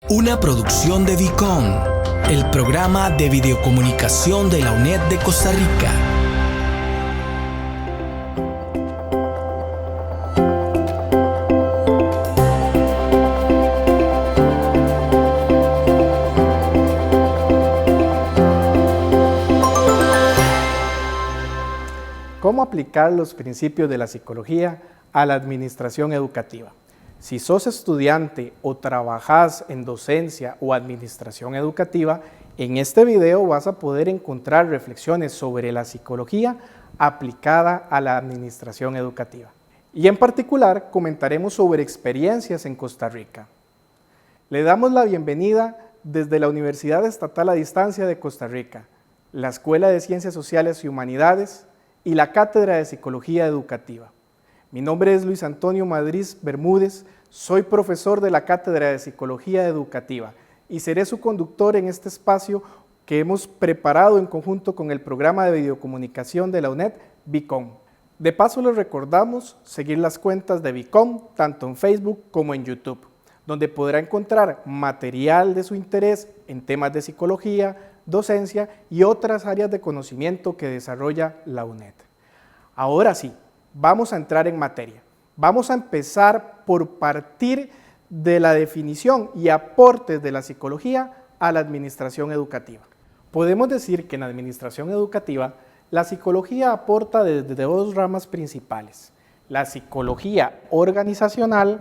Una producción de Vicom, el programa de videocomunicación de la UNED de Costa Rica. ¿Cómo aplicar los principios de la psicología a la administración educativa? Si sos estudiante o trabajás en docencia o administración educativa, en este video vas a poder encontrar reflexiones sobre la psicología aplicada a la administración educativa. Y en particular comentaremos sobre experiencias en Costa Rica. Le damos la bienvenida desde la Universidad Estatal a Distancia de Costa Rica, la Escuela de Ciencias Sociales y Humanidades y la Cátedra de Psicología Educativa. Mi nombre es Luis Antonio Madrid Bermúdez, soy profesor de la Cátedra de Psicología Educativa y seré su conductor en este espacio que hemos preparado en conjunto con el programa de videocomunicación de la UNED, Vicom. De paso les recordamos seguir las cuentas de Vicom tanto en Facebook como en YouTube, donde podrá encontrar material de su interés en temas de psicología, docencia y otras áreas de conocimiento que desarrolla la UNED. Ahora sí, vamos a entrar en materia. Vamos a empezar por partir de la definición y aportes de la psicología a la administración educativa. Podemos decir que en la administración educativa, la psicología aporta desde dos ramas principales, la psicología organizacional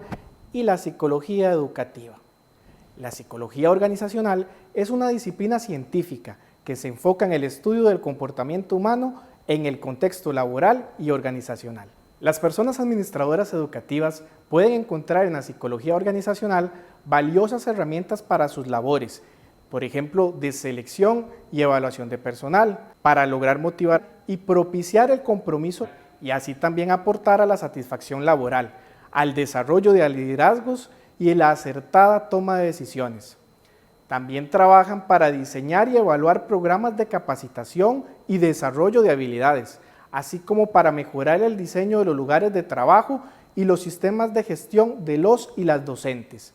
y la psicología educativa. La psicología organizacional es una disciplina científica que se enfoca en el estudio del comportamiento humano en el contexto laboral y organizacional. Las personas administradoras educativas pueden encontrar en la psicología organizacional valiosas herramientas para sus labores, por ejemplo, de selección y evaluación de personal, para lograr motivar y propiciar el compromiso y así también aportar a la satisfacción laboral, al desarrollo de liderazgos y la acertada toma de decisiones. También trabajan para diseñar y evaluar programas de capacitación y desarrollo de habilidades, así como para mejorar el diseño de los lugares de trabajo y los sistemas de gestión de los y las docentes.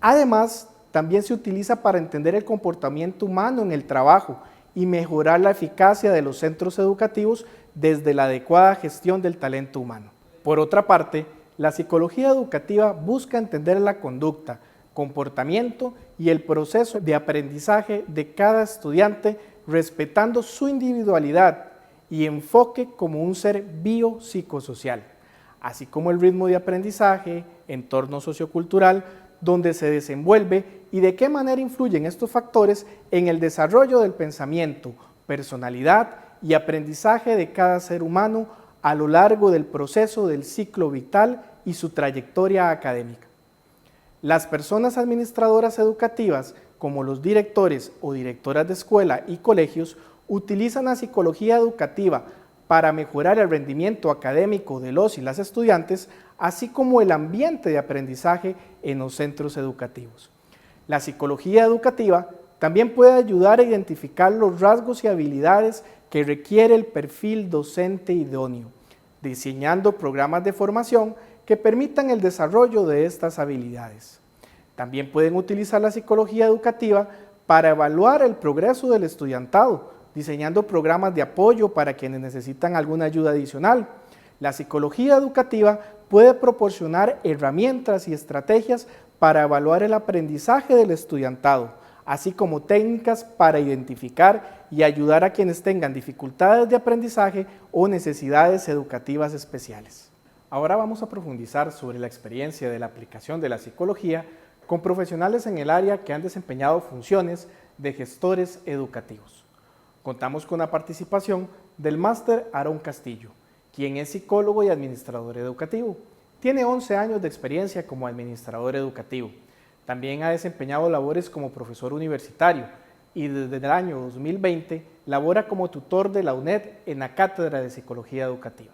Además, también se utiliza para entender el comportamiento humano en el trabajo y mejorar la eficacia de los centros educativos desde la adecuada gestión del talento humano. Por otra parte, la psicología educativa busca entender la conducta, comportamiento y el proceso de aprendizaje de cada estudiante respetando su individualidad y enfoque como un ser biopsicosocial, así como el ritmo de aprendizaje, entorno sociocultural, donde se desenvuelve y de qué manera influyen estos factores en el desarrollo del pensamiento, personalidad y aprendizaje de cada ser humano a lo largo del proceso del ciclo vital y su trayectoria académica. Las personas administradoras educativas, como los directores o directoras de escuela y colegios, utilizan la psicología educativa para mejorar el rendimiento académico de los y las estudiantes, así como el ambiente de aprendizaje en los centros educativos. La psicología educativa también puede ayudar a identificar los rasgos y habilidades que requiere el perfil docente idóneo, diseñando programas de formación que permitan el desarrollo de estas habilidades. También pueden utilizar la psicología educativa para evaluar el progreso del estudiantado, diseñando programas de apoyo para quienes necesitan alguna ayuda adicional. La psicología educativa puede proporcionar herramientas y estrategias para evaluar el aprendizaje del estudiantado, así como técnicas para identificar y ayudar a quienes tengan dificultades de aprendizaje o necesidades educativas especiales. Ahora vamos a profundizar sobre la experiencia de la aplicación de la psicología con profesionales en el área que han desempeñado funciones de gestores educativos. Contamos con la participación del máster Aarón Castillo, quien es psicólogo y administrador educativo. Tiene 11 años de experiencia como administrador educativo. También ha desempeñado labores como profesor universitario y desde el año 2020 labora como tutor de la UNED en la Cátedra de Psicología Educativa.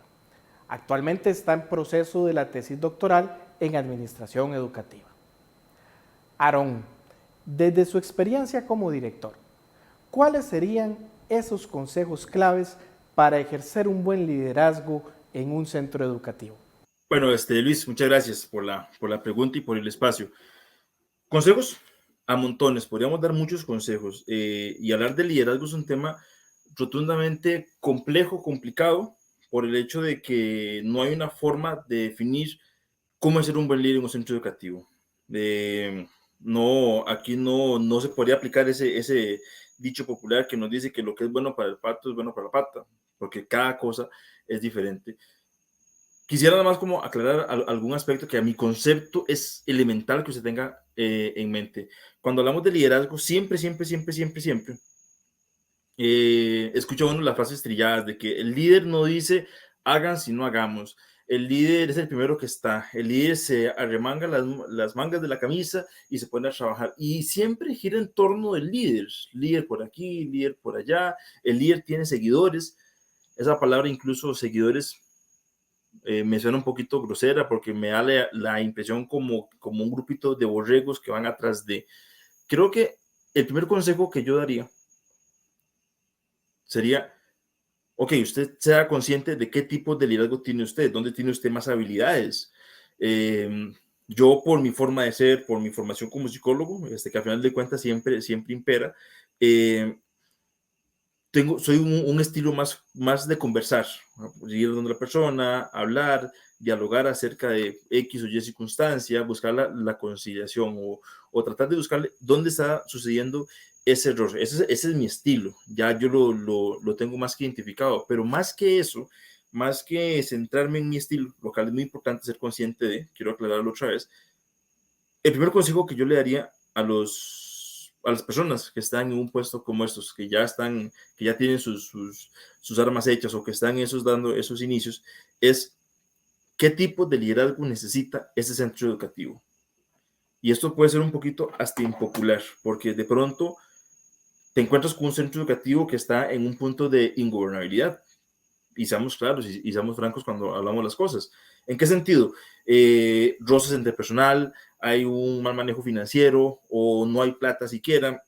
Actualmente está en proceso de la tesis doctoral en administración educativa. Aarón, desde su experiencia como director, ¿cuáles serían esos consejos claves para ejercer un buen liderazgo en un centro educativo? Bueno, Luis, muchas gracias por la pregunta y por el espacio. Consejos, a montones, podríamos dar muchos consejos, y hablar de liderazgo es un tema rotundamente complejo, complicado, por el hecho de que no hay una forma de definir cómo es ser un buen líder en un centro educativo. No, aquí no se podría aplicar ese dicho popular que nos dice que lo que es bueno para el pato es bueno para la pata, porque cada cosa es diferente. Quisiera nada más como aclarar algún aspecto que a mi concepto es elemental que usted tenga en mente. Cuando hablamos de liderazgo, siempre escucha uno las frases trilladas de que el líder no dice hagan si no hagamos. El líder es el primero que está. El líder se arremanga las mangas de la camisa y se pone a trabajar. Y siempre gira en torno del líder. Líder por aquí, líder por allá. El líder tiene seguidores. Esa palabra, incluso seguidores, me suena un poquito grosera porque me da la impresión como un grupito de borregos que van atrás de. Creo que el primer consejo que yo daría sería: ok, usted sea consciente de qué tipo de liderazgo tiene usted, dónde tiene usted más habilidades. Yo, por mi forma de ser, por mi formación como psicólogo, que al final de cuentas siempre impera, soy un estilo más de conversar, ir donde la persona, hablar, dialogar acerca de X o Y circunstancia, buscar la conciliación o tratar de buscarle dónde está sucediendo ese error. Ese es mi estilo, ya yo lo tengo más que identificado, pero más que eso, más que centrarme en mi estilo, lo cual es muy importante ser consciente de, quiero aclararlo otra vez, el primer consejo que yo le daría a las personas que están en un puesto como estos, que ya tienen sus armas hechas o que están dando esos inicios, es qué tipo de liderazgo necesita ese centro educativo. Y esto puede ser un poquito hasta impopular, porque de pronto te encuentras con un centro educativo que está en un punto de ingobernabilidad. Y seamos claros y seamos francos cuando hablamos las cosas. ¿En qué sentido? Roces entre personal, hay un mal manejo financiero o no hay plata siquiera,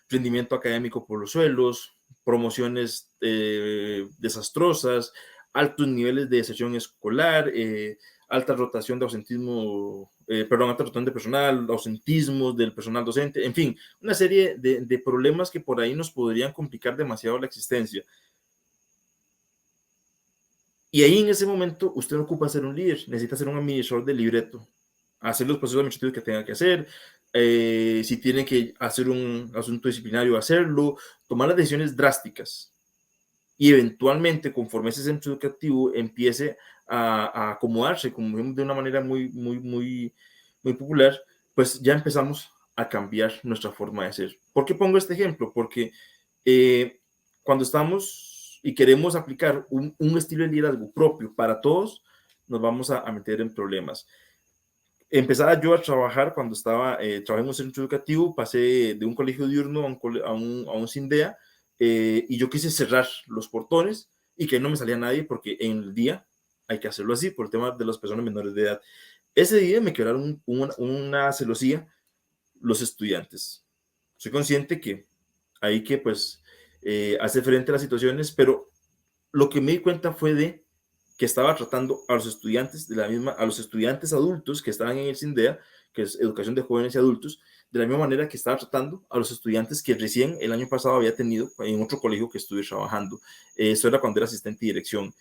rendimiento académico por los suelos, promociones desastrosas, altos niveles de deserción escolar, alta rotación de ausentismo, alta rotación de personal, ausentismos del personal docente, en fin, una serie de problemas que por ahí nos podrían complicar demasiado la existencia. Y ahí en ese momento usted no ocupa ser un líder, necesita ser un administrador de libreto, hacer los procesos administrativos que tenga que hacer, si tiene que hacer un asunto disciplinario, hacerlo, tomar las decisiones drásticas y eventualmente, conforme ese centro educativo empiece a acomodarse como de una manera muy popular, pues ya empezamos a cambiar nuestra forma de ser. ¿Por qué pongo este ejemplo? Porque cuando estamos y queremos aplicar un estilo de liderazgo propio para todos, nos vamos a meter en problemas. Empezaba yo a trabajar cuando trabajé en un centro educativo, pasé de un colegio diurno a un CINDEA, y yo quise cerrar los portones y que no me salía nadie porque en el día hay que hacerlo así por el tema de las personas menores de edad. Ese día me quedaron una celosía los estudiantes. Soy consciente que hay que pues hacer frente a las situaciones, pero lo que me di cuenta fue de que estaba tratando a los estudiantes a los estudiantes adultos que estaban en el CINDEA, que es Educación de Jóvenes y Adultos, de la misma manera que estaba tratando a los estudiantes que recién el año pasado había tenido en otro colegio que estuve trabajando. Eso era cuando era asistente de dirección.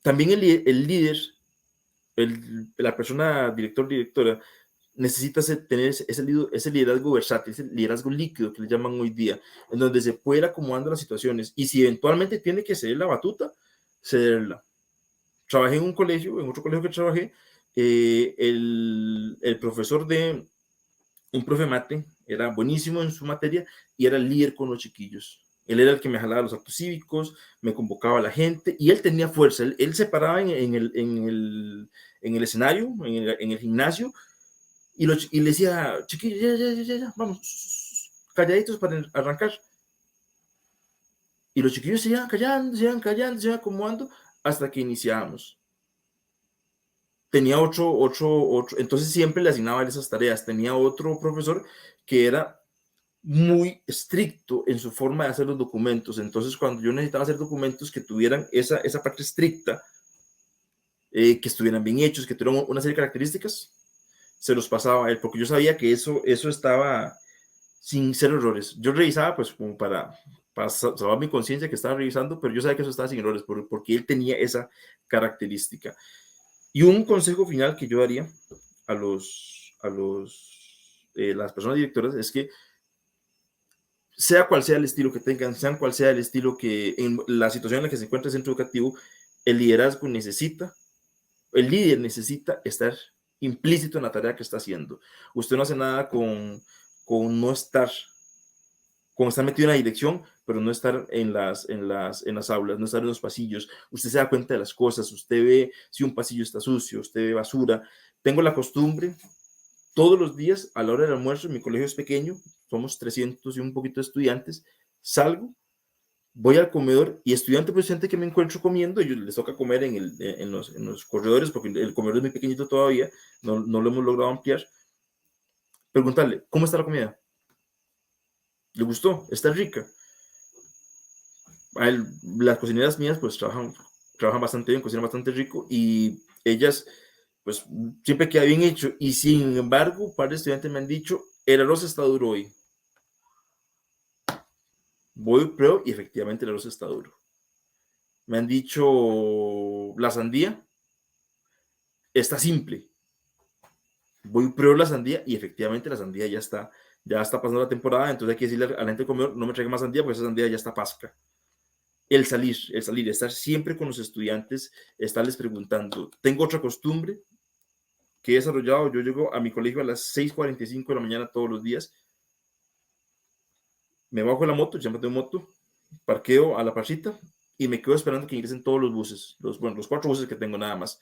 También el líder, la persona directora, necesita tener ese liderazgo versátil, ese liderazgo líquido que le llaman hoy día, en donde se puede ir acomodando las situaciones y si eventualmente tiene que ceder la batuta, cederla. Trabajé en otro colegio que trabajé, el profesor un profe mate, era buenísimo en su materia y era el líder con los chiquillos. Él era el que me jalaba los actos cívicos, me convocaba a la gente y él tenía fuerza. Él se paraba en el escenario, en el gimnasio, y le decía: chiquillos, ya, vamos, calladitos para arrancar. Y los chiquillos se iban callando, se iban acomodando hasta que iniciábamos. Tenía entonces siempre le asignaba esas tareas. Tenía otro profesor que era muy estricto en su forma de hacer los documentos. Entonces, cuando yo necesitaba hacer documentos que tuvieran esa parte estricta, que estuvieran bien hechos, que tuvieran una serie de características, se los pasaba a él, porque yo sabía que eso estaba sin ser errores. Yo revisaba, pues, como para salvar mi conciencia que estaba revisando, pero yo sabía que eso estaba sin errores, porque él tenía esa característica. Y un consejo final que yo daría a las personas directoras es que sea cual sea el estilo que tengan, sean cual sea el estilo que en la situación en la que se encuentra el centro educativo, el liderazgo el líder necesita estar implícito en la tarea que está haciendo. Usted no hace nada con no estar, con estar metido en la dirección, pero no estar en las aulas, no estar en los pasillos. Usted se da cuenta de las cosas, usted ve si un pasillo está sucio, usted ve basura. Tengo la costumbre, todos los días, a la hora del almuerzo, mi colegio es pequeño, somos 300 y un poquito de estudiantes, salgo, voy al comedor y estudiante por estudiante que me encuentro comiendo, ellos les toca comer en los corredores, porque el comedor es muy pequeñito todavía, no lo hemos logrado ampliar. Preguntarle, ¿cómo está la comida? ¿Le gustó? ¿Está rica? Las cocineras mías pues trabajan bastante bien, cocinan bastante rico y ellas pues siempre queda bien hecho, y sin embargo un par de estudiantes me han dicho, el arroz está duro hoy. Voy, pruebo y efectivamente el arroz está duro. Me han dicho, la sandía está simple. Voy, pruebo la sandía y efectivamente la sandía ya está pasando la temporada, entonces hay que decirle a la gente del comedor, no me traiga más sandía porque esa sandía ya está pasca. El salir, estar siempre con los estudiantes, estarles preguntando. Tengo otra costumbre que he desarrollado, yo llego a mi colegio a las 6:45 de la mañana todos los días, me bajo de la moto, ya me tengo moto, parqueo a la parcita y me quedo esperando que ingresen todos los buses, los 4 buses que tengo nada más,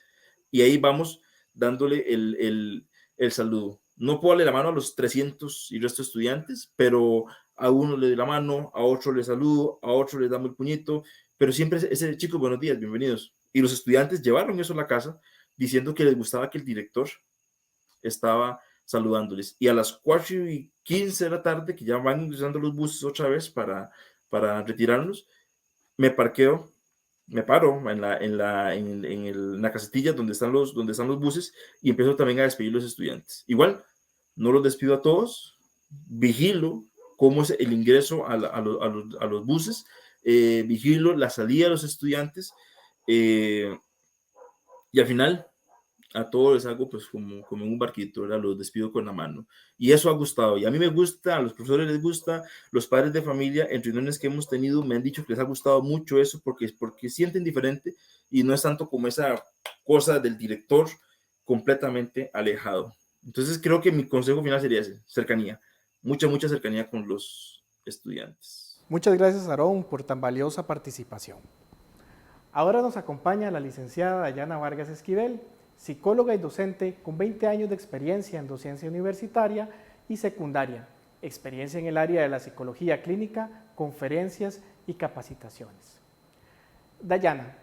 y ahí vamos dándole el saludo. No puedo darle la mano a los 300 y resto de estudiantes, pero a uno le doy la mano, a otro le saludo, a otro le damos el puñito, pero siempre ese chicos, buenos días, bienvenidos. Y los estudiantes llevaron eso a la casa diciendo que les gustaba que el director estaba saludándoles. Y a las 4:15 de la tarde, que ya van ingresando los buses otra vez para retirarnos, me paro en la casetilla donde están los buses y empiezo también a despedir a los estudiantes. Igual, no los despido a todos, vigilo cómo es el ingreso a los buses, vigilo la salida de los estudiantes, y al final a todos les hago pues como en un barquito, ¿verdad? Los despido con la mano. Y eso ha gustado. Y a mí me gusta, a los profesores les gusta, los padres de familia, en reuniones que hemos tenido, me han dicho que les ha gustado mucho eso porque sienten diferente y no es tanto como esa cosa del director completamente alejado. Entonces creo que mi consejo final sería ese, cercanía. Mucha cercanía con los estudiantes. Muchas gracias, Aarón, por tan valiosa participación. Ahora nos acompaña la licenciada Dayana Vargas Esquivel, psicóloga y docente con 20 años de experiencia en docencia universitaria y secundaria, experiencia en el área de la psicología clínica, conferencias y capacitaciones. Dayana,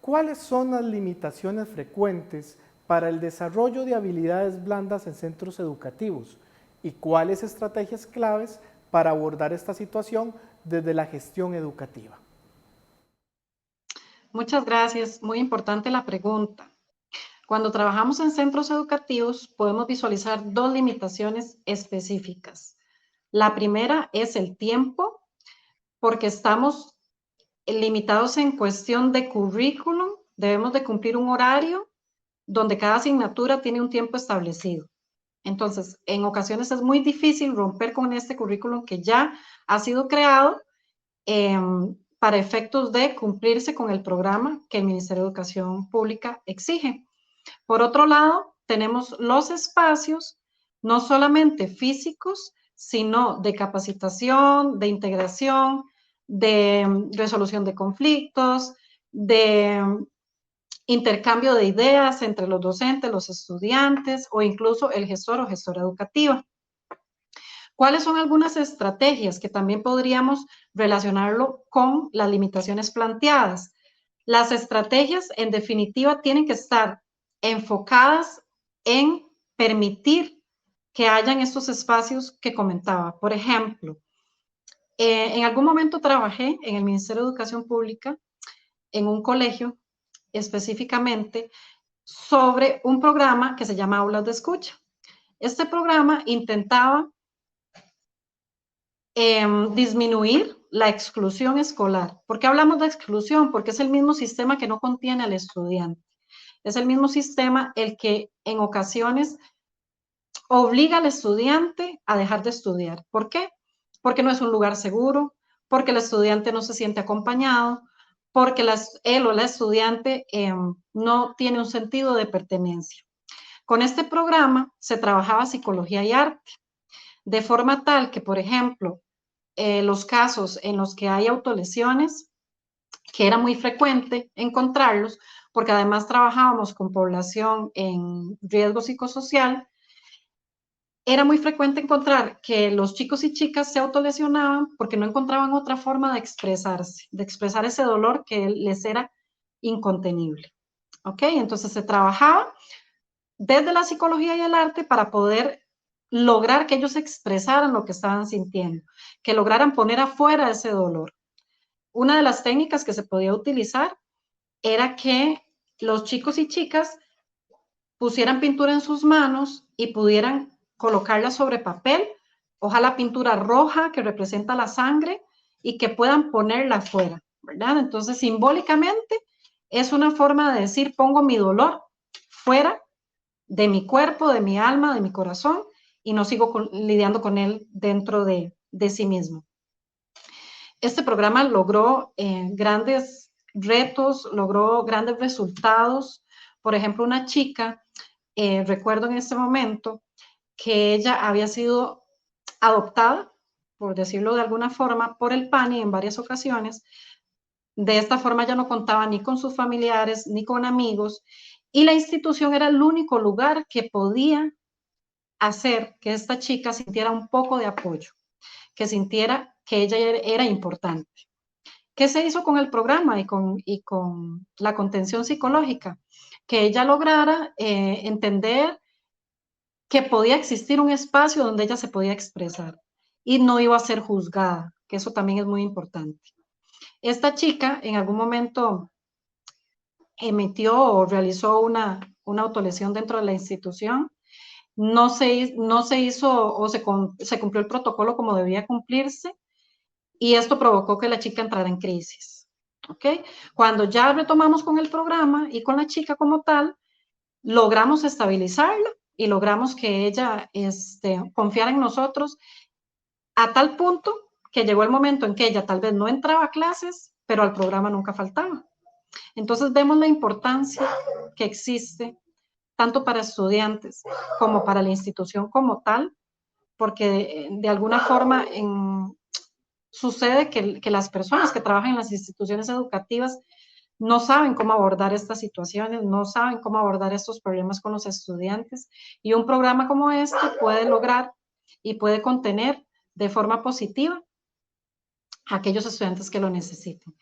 ¿cuáles son las limitaciones frecuentes para el desarrollo de habilidades blandas en centros educativos y cuáles estrategias claves para abordar esta situación desde la gestión educativa? Muchas gracias, muy importante la pregunta. Cuando trabajamos en centros educativos podemos visualizar 2 limitaciones específicas. La primera es el tiempo, porque estamos limitados en cuestión de currículum, debemos de cumplir un horario donde cada asignatura tiene un tiempo establecido. Entonces, en ocasiones es muy difícil romper con este currículum que ya ha sido creado para efectos de cumplirse con el programa que el Ministerio de Educación Pública exige. Por otro lado, tenemos los espacios, no solamente físicos, sino de capacitación, de integración, de resolución de conflictos, de intercambio de ideas entre los docentes, los estudiantes o incluso el gestor o gestora educativa. ¿Cuáles son algunas estrategias que también podríamos relacionarlo con las limitaciones planteadas? Las estrategias, en definitiva, tienen que estar enfocadas en permitir que hayan estos espacios que comentaba. Por ejemplo, en algún momento trabajé en el Ministerio de Educación Pública en un colegio específicamente sobre un programa que se llama Aulas de Escucha. Este programa intentaba disminuir la exclusión escolar. ¿Por qué hablamos de exclusión? Porque es el mismo sistema que no contiene al estudiante. Es el mismo sistema el que en ocasiones obliga al estudiante a dejar de estudiar. ¿Por qué? Porque no es un lugar seguro, porque el estudiante no se siente acompañado, porque él o la estudiante no tiene un sentido de pertenencia. Con este programa se trabajaba psicología y arte, de forma tal que, por ejemplo, los casos en los que hay autolesiones, que era muy frecuente encontrarlos, porque además trabajábamos con población en riesgo psicosocial, era muy frecuente encontrar que los chicos y chicas se autolesionaban porque no encontraban otra forma de expresarse, de expresar ese dolor que les era incontenible. ¿Ok? Entonces se trabajaba desde la psicología y el arte para poder lograr que ellos expresaran lo que estaban sintiendo, que lograran poner afuera ese dolor. Una de las técnicas que se podía utilizar era que los chicos y chicas pusieran pintura en sus manos y pudieran colocarla sobre papel, ojalá pintura roja que representa la sangre y que puedan ponerla afuera, ¿verdad? Entonces, simbólicamente es una forma de decir, pongo mi dolor fuera de mi cuerpo, de mi alma, de mi corazón y no sigo lidiando con él dentro de sí mismo. Este programa logró grandes retos, logró grandes resultados. Por ejemplo, una chica, recuerdo en este momento, que ella había sido adoptada, por decirlo de alguna forma, por el PANI en varias ocasiones. De esta forma ya no contaba ni con sus familiares ni con amigos y la institución era el único lugar que podía hacer que esta chica sintiera un poco de apoyo, que sintiera que ella era importante. ¿Qué se hizo con el programa y con la contención psicológica? Que ella lograra entender que podía existir un espacio donde ella se podía expresar y no iba a ser juzgada, que eso también es muy importante. Esta chica en algún momento emitió o realizó una autolesión dentro de la institución, no se hizo o se cumplió el protocolo como debía cumplirse y esto provocó que la chica entrara en crisis. ¿Ok? Cuando ya retomamos con el programa y con la chica como tal, logramos estabilizarla y logramos que ella confiara en nosotros a tal punto que llegó el momento en que ella tal vez no entraba a clases, pero al programa nunca faltaba. Entonces vemos la importancia que existe tanto para estudiantes como para la institución como tal, porque de alguna forma sucede que las personas que trabajan en las instituciones educativas no saben cómo abordar estas situaciones, no saben cómo abordar estos problemas con los estudiantes y un programa como este puede lograr y puede contener de forma positiva a aquellos estudiantes que lo necesiten.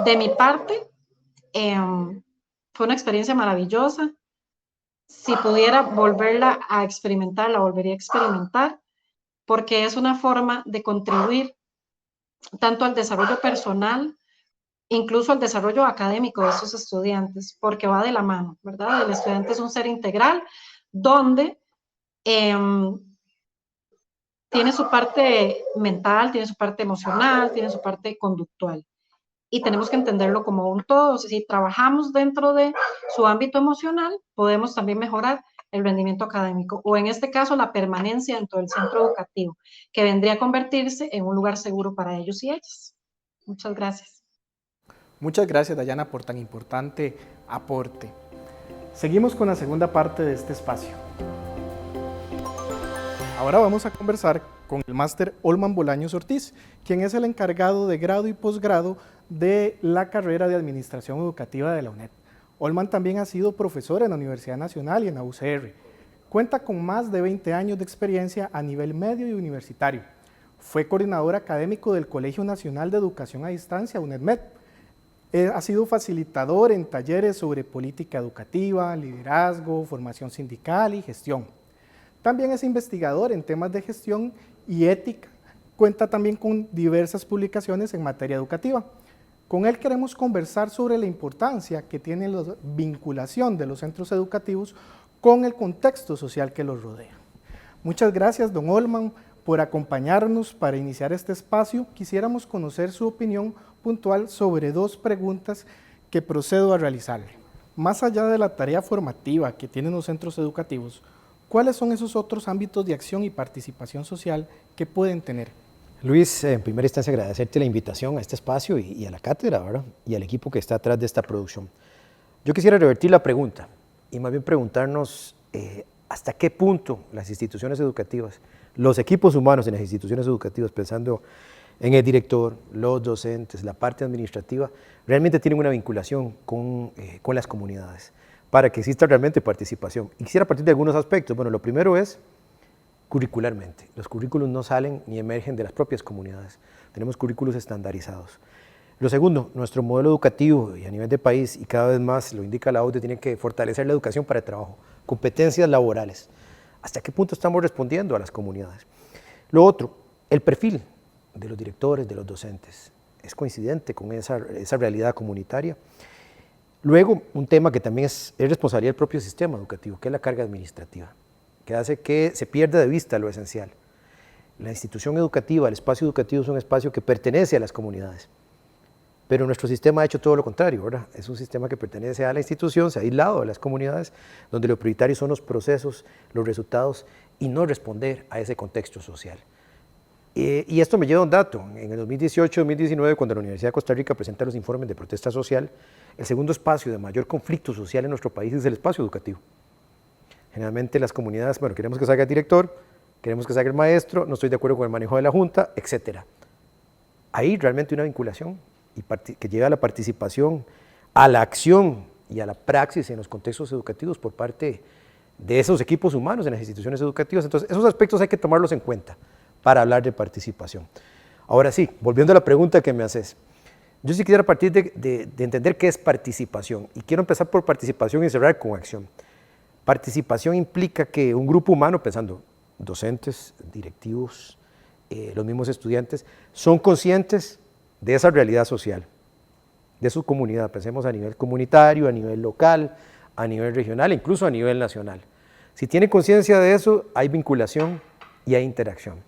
De mi parte, fue una experiencia maravillosa. Si pudiera volverla a experimentar, la volvería a experimentar, porque es una forma de contribuir tanto al desarrollo personal, incluso al desarrollo académico de esos estudiantes, porque va de la mano, ¿verdad? El estudiante es un ser integral donde tiene su parte mental, tiene su parte emocional, tiene su parte conductual. Y tenemos que entenderlo como un todo. Si trabajamos dentro de su ámbito emocional, podemos también mejorar el rendimiento académico, o en este caso la permanencia dentro del centro educativo, que vendría a convertirse en un lugar seguro para ellos y ellas. Muchas gracias. Muchas gracias, Dayana, por tan importante aporte. Seguimos con la segunda parte de este espacio. Ahora vamos a conversar con el máster Olman Bolaños Ortiz, quien es el encargado de grado y posgrado de la carrera de Administración Educativa de la UNED. Olman también ha sido profesor en la Universidad Nacional y en la UCR. Cuenta con más de 20 años de experiencia a nivel medio y universitario. Fue coordinador académico del Colegio Nacional de Educación a Distancia, UNEDMED. Ha sido facilitador en talleres sobre política educativa, liderazgo, formación sindical y gestión. También es investigador en temas de gestión y ética. Cuenta también con diversas publicaciones en materia educativa. Con él queremos conversar sobre la importancia que tiene la vinculación de los centros educativos con el contexto social que los rodea. Muchas gracias, don Olman, por acompañarnos para iniciar este espacio. Quisiéramos conocer su opinión puntual sobre 2 preguntas que procedo a realizarle. Más allá de la tarea formativa que tienen los centros educativos, ¿cuáles son esos otros ámbitos de acción y participación social que pueden tener? Luis, en primera instancia agradecerte la invitación a este espacio y a la cátedra, ¿verdad? Y al equipo que está atrás de esta producción. Yo quisiera revertir la pregunta y más bien preguntarnos hasta qué punto las instituciones educativas, los equipos humanos en las instituciones educativas, pensando en el director, los docentes, la parte administrativa, realmente tienen una vinculación con las comunidades para que exista realmente participación. Y quisiera partir de algunos aspectos. Bueno, lo primero es curricularmente. Los currículos no salen ni emergen de las propias comunidades. Tenemos currículos estandarizados. Lo segundo, nuestro modelo educativo y a nivel de país, y cada vez más lo indica la OCDE, tiene que fortalecer la educación para el trabajo, competencias laborales. ¿Hasta qué punto estamos respondiendo a las comunidades? Lo otro, el perfil de los directores, de los docentes, es coincidente con esa realidad comunitaria. Luego, un tema que también es responsabilidad del propio sistema educativo, que es la carga administrativa, que hace que se pierda de vista lo esencial. La institución educativa, el espacio educativo es un espacio que pertenece a las comunidades, pero nuestro sistema ha hecho todo lo contrario, ¿verdad? Es un sistema que pertenece a la institución, se ha aislado de las comunidades, donde lo prioritario son los procesos, los resultados y no responder a ese contexto social. Y esto me lleva a un dato. En el 2018-2019, cuando la Universidad de Costa Rica presenta los informes de protesta social, el segundo espacio de mayor conflicto social en nuestro país es el espacio educativo. Generalmente las comunidades, bueno, queremos que salga el director, queremos que salga el maestro, no estoy de acuerdo con el manejo de la junta, etc. Hay realmente una vinculación que lleva a la participación, a la acción y a la praxis en los contextos educativos por parte de esos equipos humanos en las instituciones educativas. Entonces, esos aspectos hay que tomarlos en cuenta para hablar de participación. Ahora sí, volviendo a la pregunta que me haces, yo sí quisiera partir de entender qué es participación, y quiero empezar por participación y cerrar con acción. Participación implica que un grupo humano, pensando docentes, directivos, los mismos estudiantes, son conscientes de esa realidad social, de su comunidad. Pensemos a nivel comunitario, a nivel local, a nivel regional, incluso a nivel nacional. Si tiene conciencia de eso, hay vinculación y hay interacción.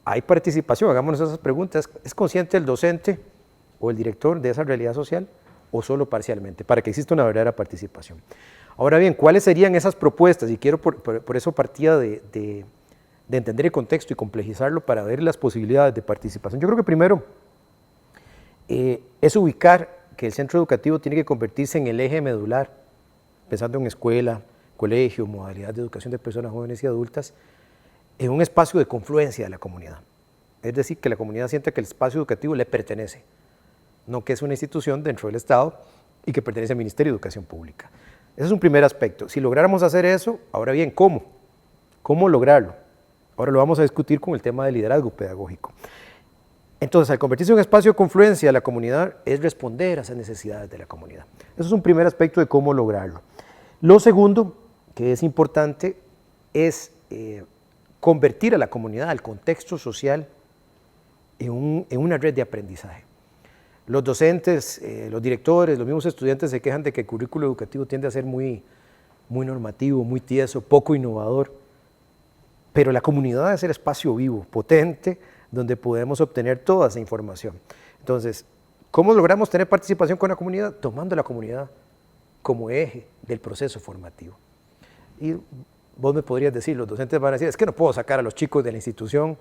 Hay participación, hagámonos esas preguntas. ¿Es consciente el docente o el director de esa realidad social o solo parcialmente? Para que exista una verdadera participación. Ahora bien, ¿cuáles serían esas propuestas? Y quiero por eso partía de entender el contexto y complejizarlo para ver las posibilidades de participación. Yo creo que primero es ubicar que el centro educativo tiene que convertirse en el eje medular, pensando en escuela, colegio, modalidad de educación de personas jóvenes y adultas, en un espacio de confluencia de la comunidad. Es decir, que la comunidad sienta que el espacio educativo le pertenece, no que es una institución dentro del Estado y que pertenece al Ministerio de Educación Pública. Ese es un primer aspecto. Si lográramos hacer eso, ahora bien, ¿cómo? ¿Cómo lograrlo? Ahora lo vamos a discutir con el tema del liderazgo pedagógico. Entonces, al convertirse en un espacio de confluencia de la comunidad, es responder a esas necesidades de la comunidad. Eso es un primer aspecto de cómo lograrlo. Lo segundo, que es importante, es convertir a la comunidad, al contexto social, en una red de aprendizaje. Los docentes, los directores, los mismos estudiantes se quejan de que el currículo educativo tiende a ser muy normativo, muy tieso, poco innovador, pero la comunidad es el espacio vivo, potente, donde podemos obtener toda esa información. Entonces, ¿cómo logramos tener participación con la comunidad? Tomando a la comunidad como eje del proceso formativo. Y vos me podrías decir, los docentes van a decir, es que no puedo sacar a los chicos de la institución,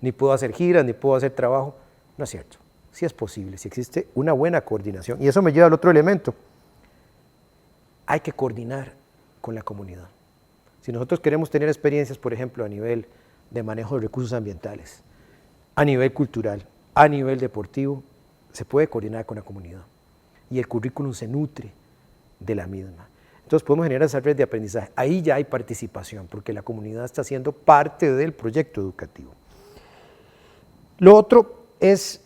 ni puedo hacer giras, ni puedo hacer trabajo. No es cierto. Sí es posible, si existe una buena coordinación. Y eso me lleva al otro elemento. Hay que coordinar con la comunidad. Si nosotros queremos tener experiencias, por ejemplo, a nivel de manejo de recursos ambientales, a nivel cultural, a nivel deportivo, se puede coordinar con la comunidad. Y el currículum se nutre de la misma. Entonces podemos generar esa red de aprendizaje. Ahí ya hay participación, porque la comunidad está siendo parte del proyecto educativo. Lo otro es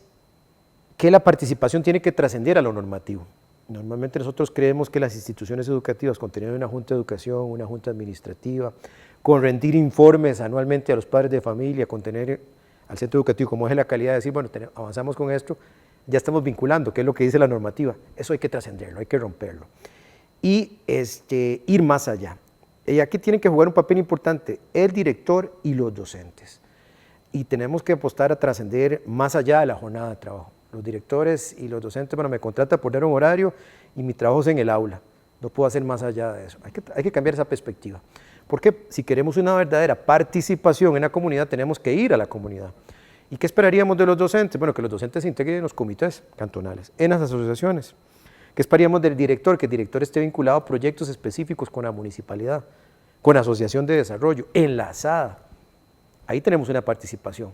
que la participación tiene que trascender a lo normativo. Normalmente nosotros creemos que las instituciones educativas, con tener una junta de educación, una junta administrativa, con rendir informes anualmente a los padres de familia, con tener al centro educativo como es la calidad de decir, bueno, avanzamos con esto, ya estamos vinculando, que es lo que dice la normativa. Eso hay que trascenderlo, hay que romperlo. Y ir más allá. Y aquí tienen que jugar un papel importante el director y los docentes. Y tenemos que apostar a trascender más allá de la jornada de trabajo. Los directores y los docentes, bueno, me contratan por dar un horario y mi trabajo es en el aula. No puedo hacer más allá de eso. Hay que cambiar esa perspectiva. Porque si queremos una verdadera participación en la comunidad, tenemos que ir a la comunidad. ¿Y qué esperaríamos de los docentes? Bueno, que los docentes se integren en los comités cantonales, en las asociaciones. ¿Qué esperaríamos del director? Que el director esté vinculado a proyectos específicos con la municipalidad, con la asociación de desarrollo, enlazada. Ahí tenemos una participación.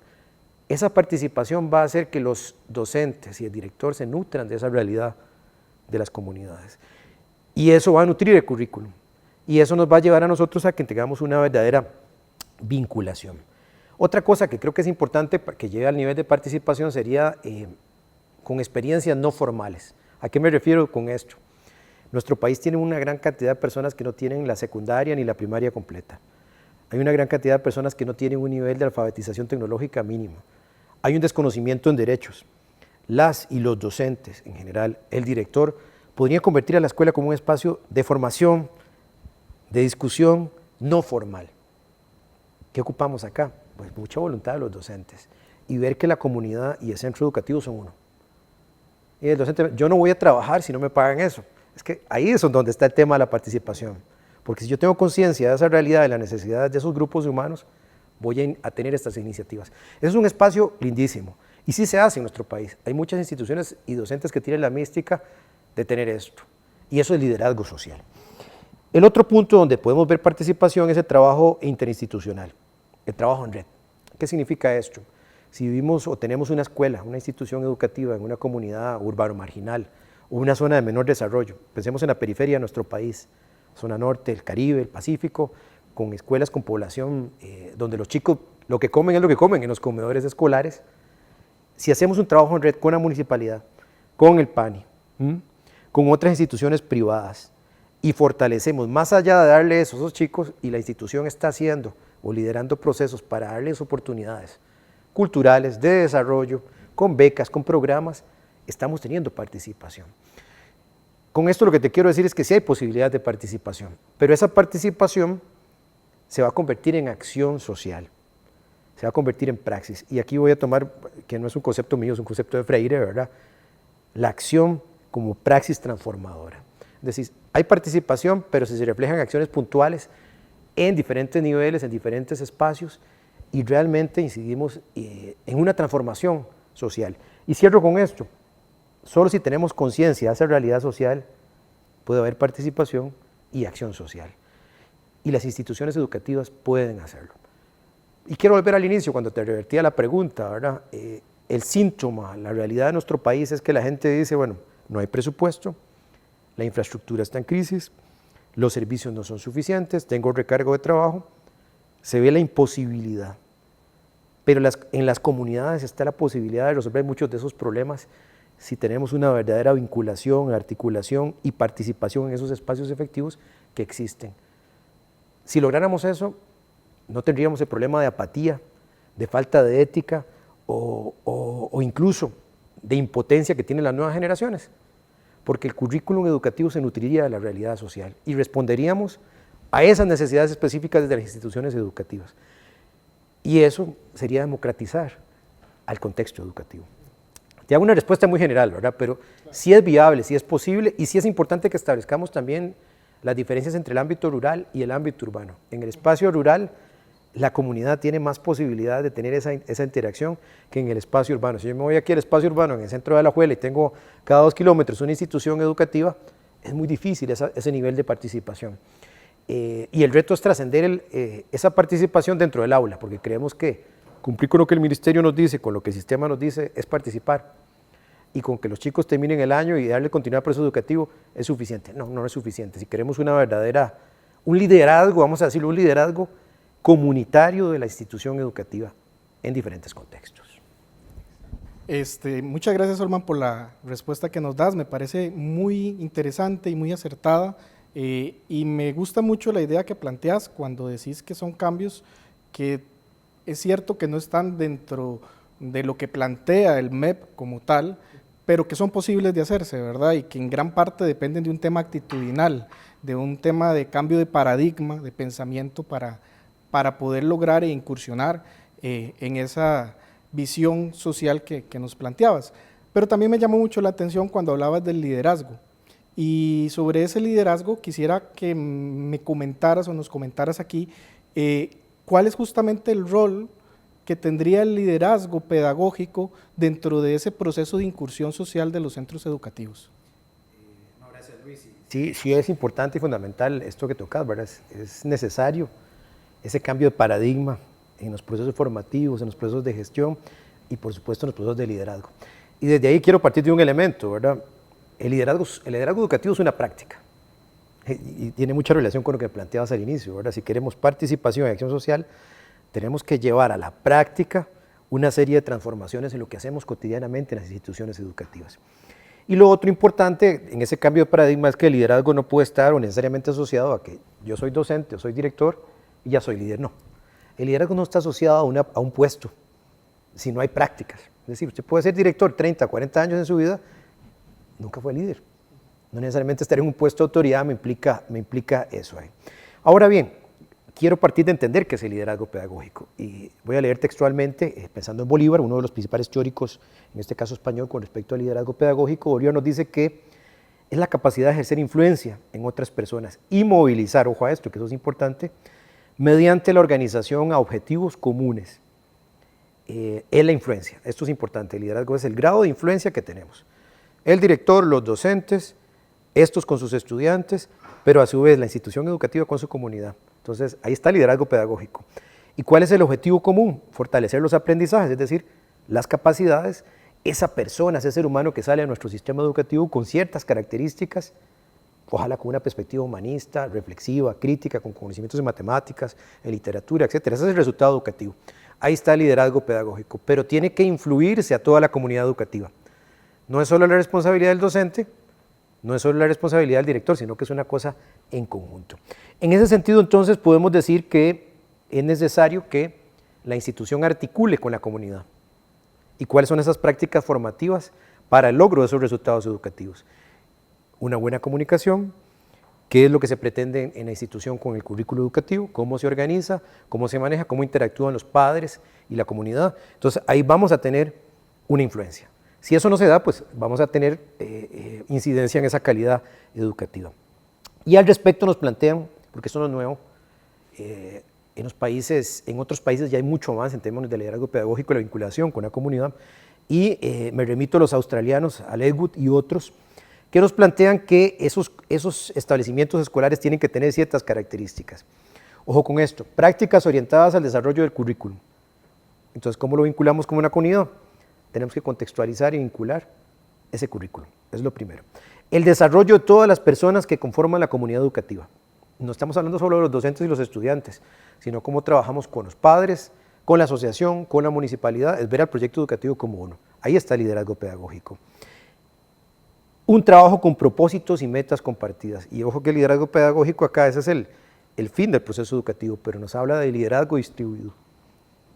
Esa participación va a hacer que los docentes y el director se nutran de esa realidad de las comunidades. Y eso va a nutrir el currículum. Y eso nos va a llevar a nosotros a que tengamos una verdadera vinculación. Otra cosa que creo que es importante que llegue al nivel de participación sería con experiencias no formales. ¿A qué me refiero con esto? Nuestro país tiene una gran cantidad de personas que no tienen la secundaria ni la primaria completa. Hay una gran cantidad de personas que no tienen un nivel de alfabetización tecnológica mínimo. Hay un desconocimiento en derechos. Las y los docentes, en general, el director, podrían convertir a la escuela como un espacio de formación, de discusión no formal. ¿Qué ocupamos acá? Pues mucha voluntad de los docentes y ver que la comunidad y el centro educativo son uno. Y el docente, yo no voy a trabajar si no me pagan eso. Es que ahí es donde está el tema de la participación. Porque si yo tengo conciencia de esa realidad, de la necesidad de esos grupos humanos, voy a tener estas iniciativas. Ese es un espacio lindísimo. Y sí se hace en nuestro país. Hay muchas instituciones y docentes que tienen la mística de tener esto. Y eso es liderazgo social. El otro punto donde podemos ver participación es el trabajo interinstitucional, el trabajo en red. ¿Qué significa esto? Si vivimos o tenemos una escuela, una institución educativa en una comunidad urbano marginal o una zona de menor desarrollo, pensemos en la periferia de nuestro país, zona norte, el Caribe, el Pacífico, con escuelas con población donde los chicos lo que comen es lo que comen en los comedores escolares. Si hacemos un trabajo en red con la municipalidad, con el PANI, con otras instituciones privadas y fortalecemos, más allá de darle eso a esos chicos, y la institución está haciendo o liderando procesos para darles oportunidades culturales, de desarrollo, con becas, con programas, estamos teniendo participación. Con esto lo que te quiero decir es que sí hay posibilidad de participación, pero esa participación se va a convertir en acción social, se va a convertir en praxis. Y aquí voy a tomar, que no es un concepto mío, es un concepto de Freire, ¿verdad? La acción como praxis transformadora. Es decir, hay participación, pero si se reflejan acciones puntuales en diferentes niveles, en diferentes espacios, y realmente incidimos en una transformación social. Y cierro con esto. Solo si tenemos conciencia de esa realidad social, puede haber participación y acción social. Y las instituciones educativas pueden hacerlo. Y quiero volver al inicio, cuando te revertía la pregunta, ¿verdad? El síntoma, la realidad de nuestro país es que la gente dice, bueno, no hay presupuesto, la infraestructura está en crisis, los servicios no son suficientes, tengo recargo de trabajo, se ve la imposibilidad. Pero en las comunidades está la posibilidad de resolver muchos de esos problemas si tenemos una verdadera vinculación, articulación y participación en esos espacios efectivos que existen. Si lográramos eso, no tendríamos el problema de apatía, de falta de ética o incluso de impotencia que tienen las nuevas generaciones, porque el currículum educativo se nutriría de la realidad social y responderíamos a esas necesidades específicas de las instituciones educativas. Y eso sería democratizar al contexto educativo. Te hago una respuesta muy general, ¿verdad? Pero sí es viable, sí es posible y sí es importante que establezcamos también las diferencias entre el ámbito rural y el ámbito urbano. En el espacio rural, la comunidad tiene más posibilidad de tener esa interacción que en el espacio urbano. Si yo me voy aquí al espacio urbano, en el centro de Alajuela, y tengo cada 2 kilómetros una institución educativa, es muy difícil ese nivel de participación. Y el reto es trascender esa participación dentro del aula, porque creemos que cumplir con lo que el ministerio nos dice, con lo que el sistema nos dice, es participar. Y con que los chicos terminen el año y darle continuidad al proceso educativo es suficiente. No, no es suficiente. Si queremos un liderazgo, vamos a decirlo, un liderazgo comunitario de la institución educativa en diferentes contextos. Muchas gracias, Olman, por la respuesta que nos das. Me parece muy interesante y muy acertada. Y me gusta mucho la idea que planteas cuando decís que son cambios que es cierto que no están dentro de lo que plantea el MEP como tal, pero que son posibles de hacerse, ¿verdad? Y que en gran parte dependen de un tema actitudinal, de un tema de cambio de paradigma, de pensamiento para poder lograr e incursionar en esa visión social que nos planteabas. Pero también me llamó mucho la atención cuando hablabas del liderazgo. Y sobre ese liderazgo quisiera que me comentaras o nos comentaras aquí cuál es justamente el rol que tendría el liderazgo pedagógico dentro de ese proceso de incursión social de los centros educativos. No, gracias, Luis. Sí, sí es importante y fundamental esto que tocas, ¿verdad? Es necesario ese cambio de paradigma en los procesos formativos, en los procesos de gestión y por supuesto en los procesos de liderazgo. Y desde ahí quiero partir de un elemento, ¿verdad? El liderazgo educativo es una práctica y tiene mucha relación con lo que planteabas al inicio, ¿verdad? Si queremos participación y acción social, tenemos que llevar a la práctica una serie de transformaciones en lo que hacemos cotidianamente en las instituciones educativas. Y lo otro importante en ese cambio de paradigma es que el liderazgo no puede estar o necesariamente asociado a que yo soy docente o soy director y ya soy líder, no. El liderazgo no está asociado a un puesto, si no hay prácticas. Es decir, usted puede ser director 30, 40 años en su vida, nunca fue líder. No necesariamente estar en un puesto de autoridad me implica eso ahí. Ahora bien, quiero partir de entender qué es el liderazgo pedagógico y voy a leer textualmente, pensando en Bolívar, uno de los principales teóricos, en este caso español, con respecto al liderazgo pedagógico. Bolívar nos dice que es la capacidad de ejercer influencia en otras personas y movilizar, ojo a esto, que eso es importante, mediante la organización a objetivos comunes. Es la influencia, esto es importante, el liderazgo es el grado de influencia que tenemos. El director, los docentes, estos con sus estudiantes, pero a su vez la institución educativa con su comunidad. Entonces, ahí está el liderazgo pedagógico. ¿Y cuál es el objetivo común? Fortalecer los aprendizajes, es decir, las capacidades, esa persona, ese ser humano que sale a nuestro sistema educativo con ciertas características, ojalá con una perspectiva humanista, reflexiva, crítica, con conocimientos de matemáticas, de literatura, etc. Ese es el resultado educativo. Ahí está el liderazgo pedagógico, pero tiene que influirse a toda la comunidad educativa. No es solo la responsabilidad del docente, no es solo la responsabilidad del director, sino que es una cosa en conjunto. En ese sentido, entonces, podemos decir que es necesario que la institución articule con la comunidad. ¿Y cuáles son esas prácticas formativas para el logro de esos resultados educativos? Una buena comunicación, qué es lo que se pretende en la institución con el currículo educativo, cómo se organiza, cómo se maneja, cómo interactúan los padres y la comunidad. Entonces, ahí vamos a tener una influencia. Si eso no se da, pues vamos a tener incidencia en esa calidad educativa. Y al respecto nos plantean, porque esto no es nuevo, en otros países ya hay mucho más en términos de liderazgo pedagógico y la vinculación con la comunidad, y me remito a los australianos, a Ledwood y otros, que nos plantean que esos establecimientos escolares tienen que tener ciertas características. Ojo con esto, prácticas orientadas al desarrollo del currículum. Entonces, ¿cómo lo vinculamos como una comunidad? Tenemos que contextualizar y vincular ese currículum, es lo primero. El desarrollo de todas las personas que conforman la comunidad educativa. No estamos hablando solo de los docentes y los estudiantes, sino cómo trabajamos con los padres, con la asociación, con la municipalidad, es ver al proyecto educativo como uno. Ahí está el liderazgo pedagógico. Un trabajo con propósitos y metas compartidas. Y ojo que el liderazgo pedagógico acá, ese es el fin del proceso educativo, pero nos habla de liderazgo distribuido.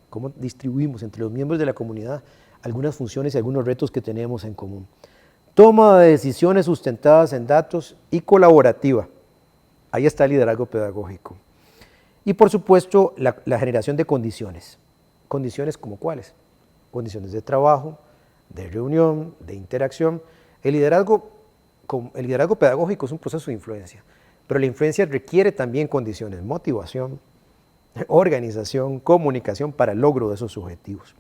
Cómo distribuimos entre los miembros de la comunidad algunas funciones y algunos retos que tenemos en común. Toma de decisiones sustentadas en datos y colaborativa. Ahí está el liderazgo pedagógico. Y por supuesto, la generación de condiciones. ¿Condiciones como cuáles? Condiciones de trabajo, de reunión, de interacción. El liderazgo pedagógico es un proceso de influencia, pero la influencia requiere también condiciones, motivación, organización, comunicación para el logro de esos objetivos.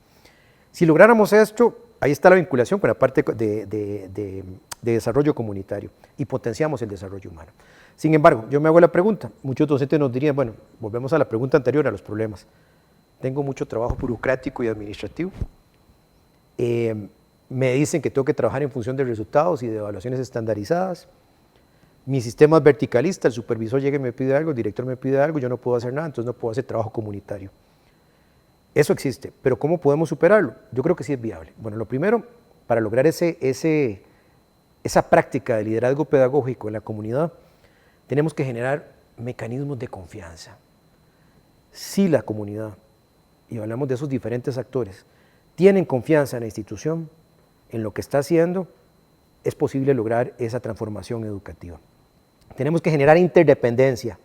Si lográramos esto, ahí está la vinculación con la parte de desarrollo comunitario y potenciamos el desarrollo humano. Sin embargo, yo me hago la pregunta, muchos docentes nos dirían, bueno, volvemos a la pregunta anterior, a los problemas. Tengo mucho trabajo burocrático y administrativo. Me dicen que tengo que trabajar en función de resultados y de evaluaciones estandarizadas. Mi sistema es verticalista, el supervisor llega y me pide algo, el director me pide algo, yo no puedo hacer nada, entonces no puedo hacer trabajo comunitario. Eso existe, pero ¿cómo podemos superarlo? Yo creo que sí es viable. Bueno, lo primero, para lograr esa práctica de liderazgo pedagógico en la comunidad, tenemos que generar mecanismos de confianza. Si la comunidad, y hablamos de esos diferentes actores, tienen confianza en la institución, en lo que está haciendo, es posible lograr esa transformación educativa. Tenemos que generar interdependencia.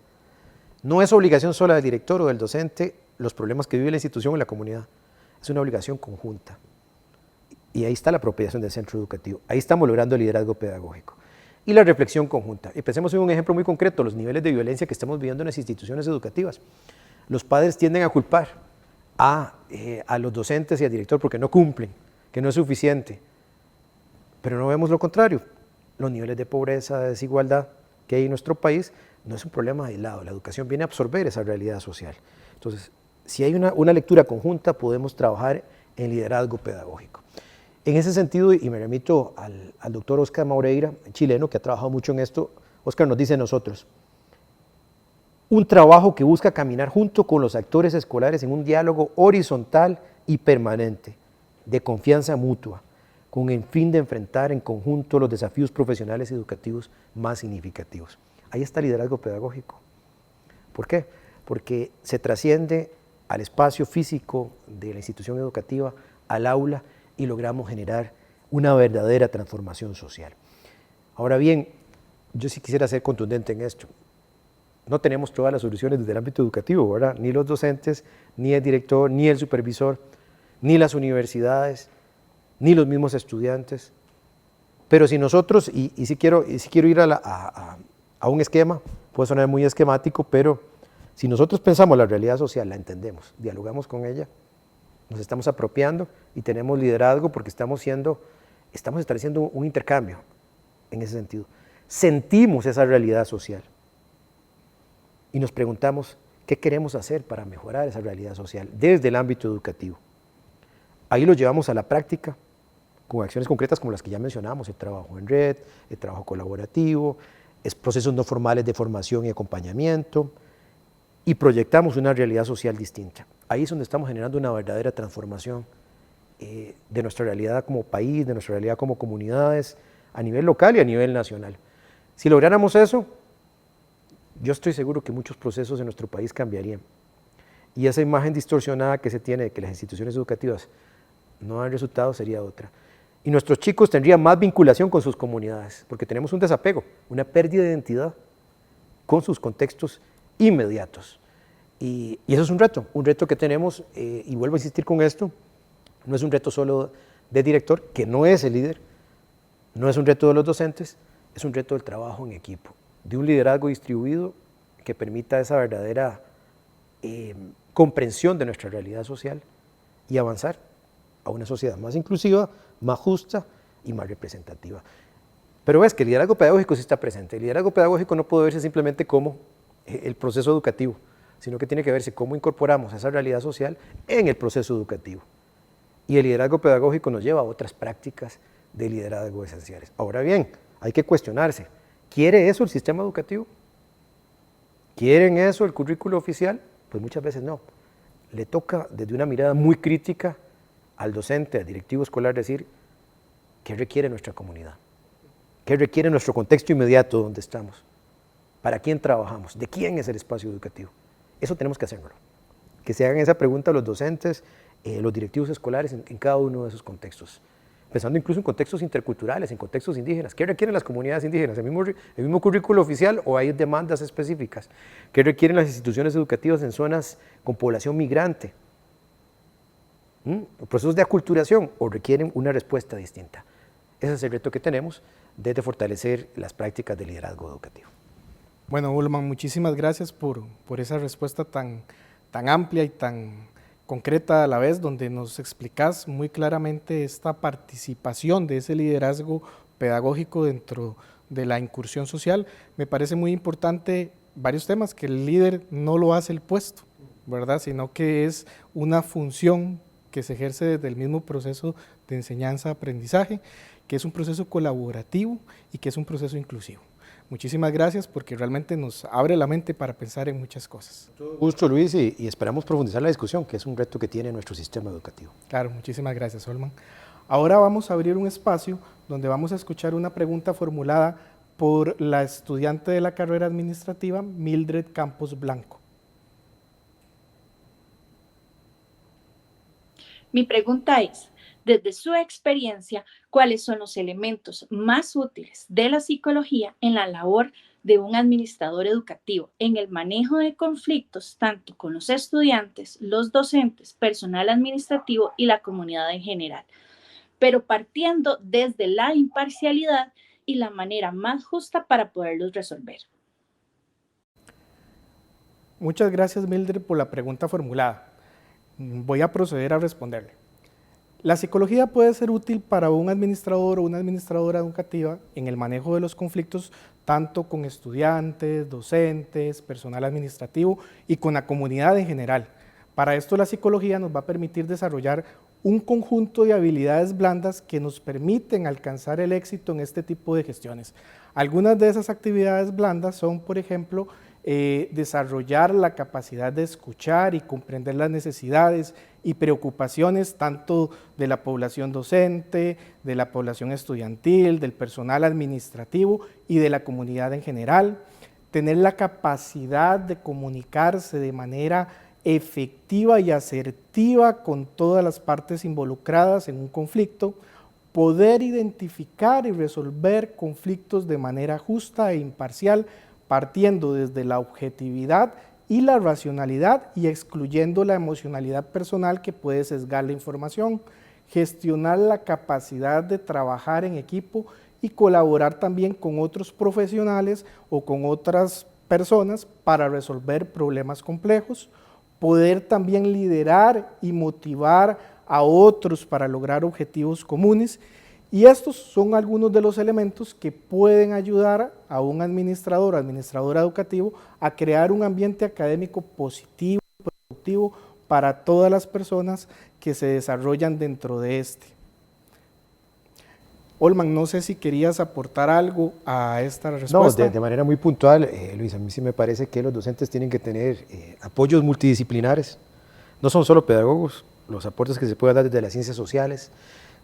No es obligación sola del director o del docente los problemas que vive la institución o la comunidad. Es una obligación conjunta. Y ahí está la apropiación del centro educativo. Ahí estamos logrando el liderazgo pedagógico. Y la reflexión conjunta. Y pensemos en un ejemplo muy concreto, los niveles de violencia que estamos viviendo en las instituciones educativas. Los padres tienden a culpar a los docentes y al director porque no cumplen, que no es suficiente. Pero no vemos lo contrario. Los niveles de pobreza, de desigualdad que hay en nuestro país no es un problema aislado. La educación viene a absorber esa realidad social. Entonces, si hay una lectura conjunta, podemos trabajar en liderazgo pedagógico. En ese sentido, y me remito al doctor Oscar Maureira, chileno, que ha trabajado mucho en esto, Oscar nos dice a nosotros, un trabajo que busca caminar junto con los actores escolares en un diálogo horizontal y permanente, de confianza mutua, con el fin de enfrentar en conjunto los desafíos profesionales y educativos más significativos. Ahí está el liderazgo pedagógico. ¿Por qué? Porque se trasciende al espacio físico de la institución educativa, al aula, y logramos generar una verdadera transformación social. Ahora bien, yo sí quisiera ser contundente en esto. No tenemos todas las soluciones desde el ámbito educativo, ¿verdad? Ni los docentes, ni el director, ni el supervisor, ni las universidades, ni los mismos estudiantes. Pero si nosotros, y si quiero ir a un esquema, puede sonar muy esquemático, pero si nosotros pensamos la realidad social, la entendemos, dialogamos con ella, nos estamos apropiando y tenemos liderazgo porque estamos estableciendo un intercambio en ese sentido. Sentimos esa realidad social y nos preguntamos qué queremos hacer para mejorar esa realidad social desde el ámbito educativo. Ahí lo llevamos a la práctica con acciones concretas como las que ya mencionamos, el trabajo en red, el trabajo colaborativo, procesos no formales de formación y acompañamiento, y proyectamos una realidad social distinta. Ahí es donde estamos generando una verdadera transformación de nuestra realidad como país, de nuestra realidad como comunidades, a nivel local y a nivel nacional. Si lográramos eso, yo estoy seguro que muchos procesos en nuestro país cambiarían. Y esa imagen distorsionada que se tiene de que las instituciones educativas no dan resultados sería otra. Y nuestros chicos tendrían más vinculación con sus comunidades, porque tenemos un desapego, una pérdida de identidad con sus contextos inmediatos. Y eso es un reto que tenemos, y vuelvo a insistir con esto, no es un reto solo del director, que no es el líder, no es un reto de los docentes, es un reto del trabajo en equipo, de un liderazgo distribuido que permita esa verdadera comprensión de nuestra realidad social y avanzar a una sociedad más inclusiva, más justa y más representativa. Pero ves que el liderazgo pedagógico sí está presente. El liderazgo pedagógico no puede verse simplemente como el proceso educativo, sino que tiene que verse cómo incorporamos esa realidad social en el proceso educativo. Y el liderazgo pedagógico nos lleva a otras prácticas de liderazgo esenciales. Ahora bien, hay que cuestionarse, ¿quiere eso el sistema educativo? ¿Quieren eso el currículo oficial? Pues muchas veces no. Le toca desde una mirada muy crítica al docente, al directivo escolar decir qué requiere nuestra comunidad, qué requiere nuestro contexto inmediato donde estamos, para quién trabajamos, de quién es el espacio educativo. Eso tenemos que hacerlo. Que se hagan esa pregunta los docentes, los directivos escolares en cada uno de esos contextos. Pensando incluso en contextos interculturales, en contextos indígenas. ¿Qué requieren las comunidades indígenas? ¿El mismo currículo oficial o hay demandas específicas? ¿Qué requieren las instituciones educativas en zonas con población migrante? ¿Procesos de aculturación o requieren una respuesta distinta? Ese es el reto que tenemos desde fortalecer las prácticas de liderazgo educativo. Bueno, Ullman, muchísimas gracias por esa respuesta tan amplia y tan concreta a la vez, donde nos explicas muy claramente esta participación de ese liderazgo pedagógico dentro de la incursión social. Me parece muy importante varios temas, que el líder no lo hace el puesto, ¿verdad? Sino que es una función que se ejerce desde el mismo proceso de enseñanza-aprendizaje, que es un proceso colaborativo y que es un proceso inclusivo. Muchísimas gracias porque realmente nos abre la mente para pensar en muchas cosas. Todo gusto, Luis, y esperamos profundizar la discusión, que es un reto que tiene nuestro sistema educativo. Claro, muchísimas gracias, Ullman. Ahora vamos a abrir un espacio donde vamos a escuchar una pregunta formulada por la estudiante de la carrera administrativa, Mildred Campos Blanco. Mi pregunta es, desde su experiencia, cuáles son los elementos más útiles de la psicología en la labor de un administrador educativo, en el manejo de conflictos tanto con los estudiantes, los docentes, personal administrativo y la comunidad en general, pero partiendo desde la imparcialidad y la manera más justa para poderlos resolver. Muchas gracias, Mildred, por la pregunta formulada. Voy a proceder a responderle. La psicología puede ser útil para un administrador o una administradora educativa en el manejo de los conflictos tanto con estudiantes, docentes, personal administrativo y con la comunidad en general. Para esto la psicología nos va a permitir desarrollar un conjunto de habilidades blandas que nos permiten alcanzar el éxito en este tipo de gestiones. Algunas de esas actividades blandas son, por ejemplo, desarrollar la capacidad de escuchar y comprender las necesidades y preocupaciones tanto de la población docente, de la población estudiantil, del personal administrativo y de la comunidad en general. Tener la capacidad de comunicarse de manera efectiva y asertiva con todas las partes involucradas en un conflicto, poder identificar y resolver conflictos de manera justa e imparcial, partiendo desde la objetividad y la racionalidad y excluyendo la emocionalidad personal que puede sesgar la información, gestionar la capacidad de trabajar en equipo y colaborar también con otros profesionales o con otras personas para resolver problemas complejos, poder también liderar y motivar a otros para lograr objetivos comunes. Y estos son algunos de los elementos que pueden ayudar a un administrador o administradora educativo a crear un ambiente académico positivo y productivo para todas las personas que se desarrollan dentro de este. Olman, no sé si querías aportar algo a esta respuesta. No, de manera muy puntual, Luis, a mí sí me parece que los docentes tienen que tener apoyos multidisciplinares. No son solo pedagogos, los aportes que se pueden dar desde las ciencias sociales,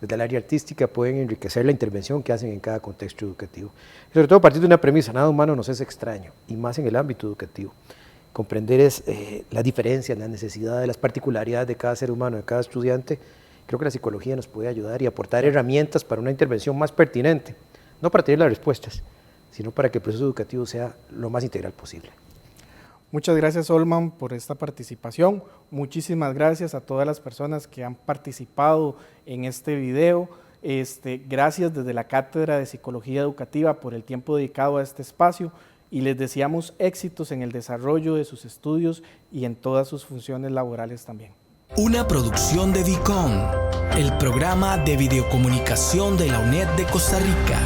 desde el área artística, pueden enriquecer la intervención que hacen en cada contexto educativo. Y sobre todo a partir de una premisa, nada humano nos es extraño, y más en el ámbito educativo. Comprender las diferencias, las necesidades, las particularidades de cada ser humano, de cada estudiante. Creo que la psicología nos puede ayudar y aportar herramientas para una intervención más pertinente, no para tener las respuestas, sino para que el proceso educativo sea lo más integral posible. Muchas gracias, Olman, por esta participación. Muchísimas gracias a todas las personas que han participado en este video. Gracias desde la Cátedra de Psicología Educativa por el tiempo dedicado a este espacio y les deseamos éxitos en el desarrollo de sus estudios y en todas sus funciones laborales también. Una producción de Vicom, el programa de videocomunicación de la UNED de Costa Rica.